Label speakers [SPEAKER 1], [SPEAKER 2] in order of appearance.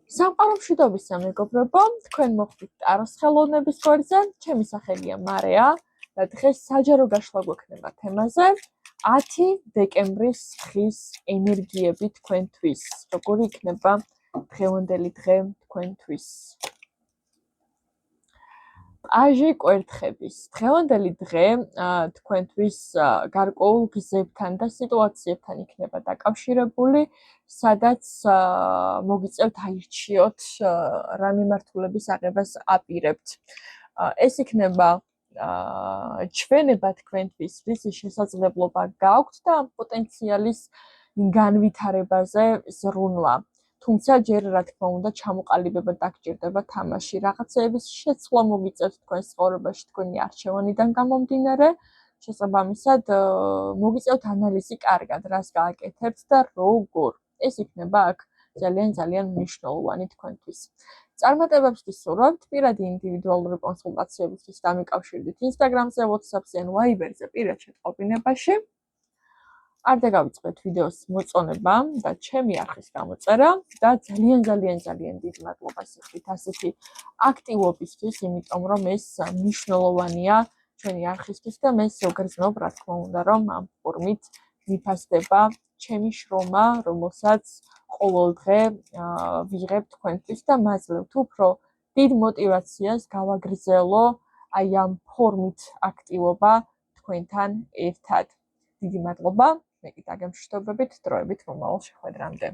[SPEAKER 1] სამყარო მშვიდობის სამეგობრებო, თქვენ მოხვდით ტაროს ხელოვნების გვერდზე, ჩემი სახელია მარია და დღეს საჯარო გაშლა გვექნება თემაზე 10 დეკემბრის დღის ენერგიები თქვენთვის. როგორი იქნება დღევანდელი დღე თქვენთვის? პაჟი კვერთხების დღევანდელი დღე თქვენთვის გარკვეულ გზებთან და სიტუაციებთან იქნება დაკავშირებული, სადაც მოგიწევთ აირჩიოთ რა მიმართულების აღებას აპირებთ. ეს იქნება ჩვენება თქვენთვის, რის შესაძლებლობა გაქვთ და ამ პოტენციალის განვითარებაზე ზრუნვა. თუმცა ჯერ რა თქმა უნდა ჩამოყალიბება დაგჭირდება თამაში, რაღაცეების შეცვლა მოგიწევთ თქვენს ცხოვრებაში თქვენი არჩევანიდან გამომდინარე, შესაბამისად მოგიწევთ ანალიზი კარგად, რას გააკეთებთ და როგორ. ეს იქნება აქ ძალიან მნიშვნელოვანი თქვენთვის. წარმატებებს გისურვებთ, პირადი ინდივიდუალური კონსულტაციებისთვის დამიკავშირდით Instagram-ზე, WhatsApp-ზე ან Viber-ზე პირად შეტყობინებაში. არ დაგავიწყდეთ ვიდეოს მოწონება და ჩემი არხის გამოწერა და ძალიან დიდ მადლობას ვიხდით ასეთი აქტივობისთვის, იმიტომ რომ ეს მნიშვნელოვანია ჩვენი არხისთვის და მე ვგრძნობ, რა თქმა უნდა, რომ ამ ფორმით მიფასდება ჩემი შრომა, რომელსაც ყოველდღე ვიღებ თქვენთვის და მაძლევთ უფრო დიდ мотивაციას გავაგრძელო აი ამ ფორმით აქტივობა თქვენთან ერთად. დიდი მადლობა. მე კი დაგემშვიდობებით დროებით მომავალ შეხვედრამდე.